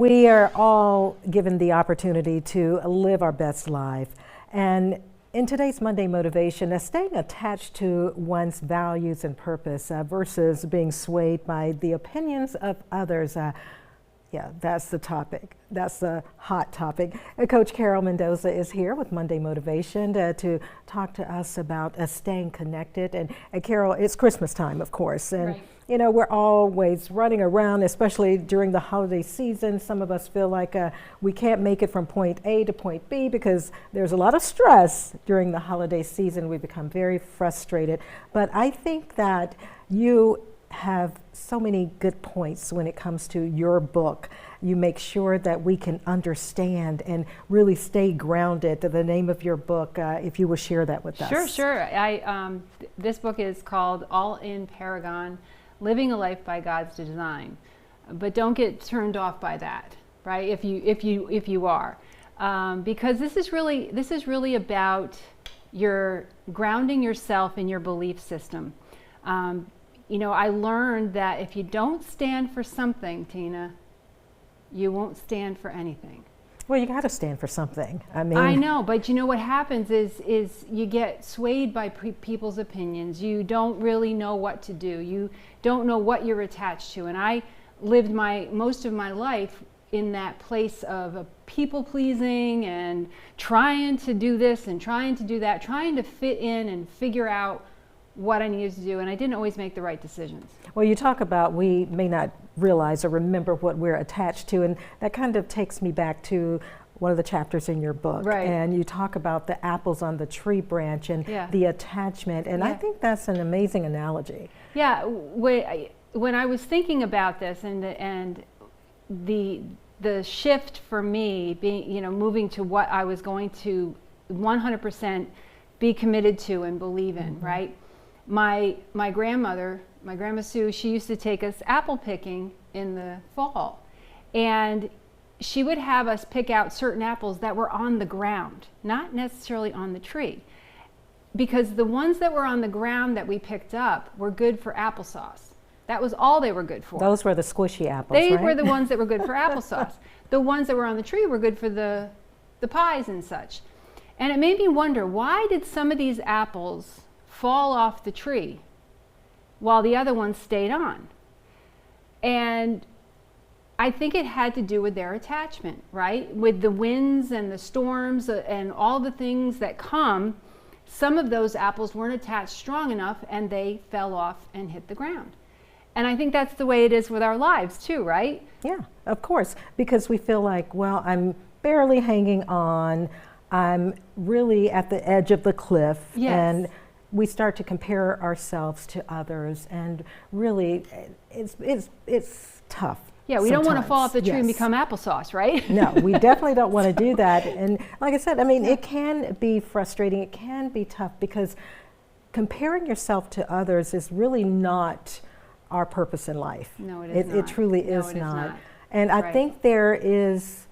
We are all given the opportunity to live our best life. And in today's Monday Motivation, staying attached to one's values and purpose versus being swayed by the opinions of others. Yeah, that's the topic. That's the hot topic. Coach Carole Mendoza is here with Monday Motivation to talk to us about staying connected. And Carole, it's Christmas time, of course. And right. You know, we're always running around, especially during the holiday season. Some of us feel like we can't make it from point A to point B because there's a lot of stress during the holiday season. We become very frustrated. But I think that you have so many good points when it comes to your book. You make sure that we can understand and really stay grounded. The name of your book, if you will share that with us. Sure. This book is called All in Paragon, Living a Life by God's Design. But don't get turned off by that, right? If you are, because this is really about your grounding yourself in your belief system. You know, I learned that if you don't stand for something, Tina, you won't stand for anything. Well, you got to stand for something. I know, but you know what happens is you get swayed by people's opinions. You don't really know what to do. You don't know what you're attached to. And I lived most of my life in that place of people pleasing and trying to do this and trying to do that, trying to fit in and figure out what I needed to do, and I didn't always make the right decisions. Well, you talk about we may not realize or remember what we're attached to, and that kind of takes me back to one of the chapters in your book. Right. And you talk about the apples on the tree branch and the attachment, and I think that's an amazing analogy. Yeah, when I was thinking about this and the shift for me being, you know, moving to what I was going to 100% be committed to and believe in, right? My grandmother, my Grandma Sue, she used to take us apple picking in the fall. And she would have us pick out certain apples that were on the ground, not necessarily on the tree. Because the ones that were on the ground that we picked up were good for applesauce. That was all they were good for. Those were the squishy apples, They right? were the ones that were good for applesauce. The ones that were on the tree were good for the pies and such. And it made me wonder, why did some of these apples fall off the tree while the other ones stayed on? And I think it had to do with their attachment, right? With the winds and the storms and all the things that come, some of those apples weren't attached strong enough and they fell off and hit the ground. And I think that's the way it is with our lives too, right? Yeah, of course, because we feel like, well, I'm barely hanging on. I'm really at the edge of the cliff. Yes. And we start to compare ourselves to others, and really it's tough. Yeah, we don't want to sometimes. fall off the tree and become applesauce, right? No, we definitely don't want to do that. And like I said, I mean, it can be frustrating, it can be tough, because comparing yourself to others is really not our purpose in life. No, it is not. It truly No, is it is not. And I Right. think there is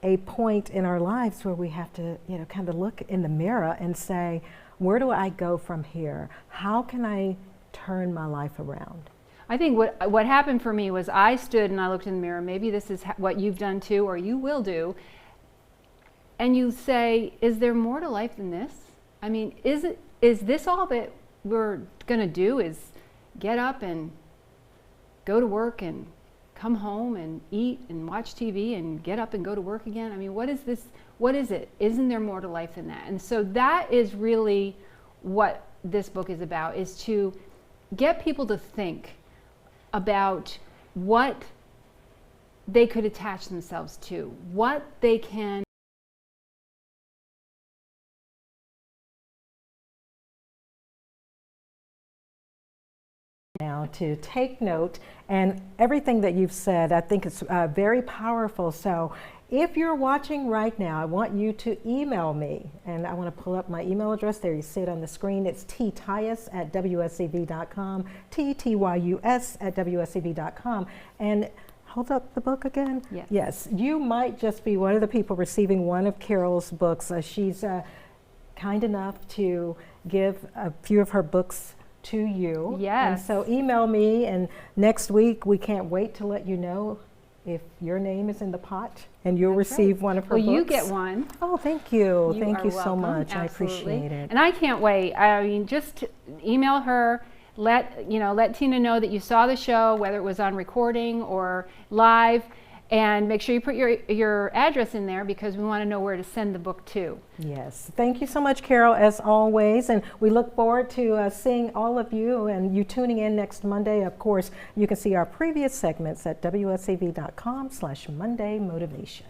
a point in our lives where we have to, you know, kind of look in the mirror and say, where do I go from here? How can I turn my life around? I think what happened for me was I stood and I looked in the mirror. Maybe this is what you've done too, or you will do. And you say, is there more to life than this? I mean, is this all that we're going to do, is get up and go to work and come home and eat and watch TV and get up and go to work again? I mean, what is this? What is it? Isn't there more to life than that? And so that is really what this book is about, is to get people to think about what they could attach themselves to, what they can now to take note, and everything that you've said, I think it's very powerful. So if you're watching right now, I want you to email me, and I want to pull up my email address. There you see it on the screen. It's ttyus@wscv.com, TTYUS@wscv.com. And hold up the book again. Yes. Yes, you might just be one of the people receiving one of Carole's books. She's kind enough to give a few of her books to you. Yes. And so email me, and next week we can't wait to let you know if your name is in the pot, and you'll That's right. receive one of her Well, books. you get one. Oh, thank you. Thank are you so welcome. much. Absolutely. I appreciate it. And I can't wait. I mean, just email her. Let Tina know that you saw the show, whether it was on recording or live, and make sure you put your address in there because we want to know where to send the book to. Yes. Thank you so much, Carole, as always. And we look forward to seeing all of you and you tuning in next Monday. Of course, you can see our previous segments at wsav.com/Monday Motivation.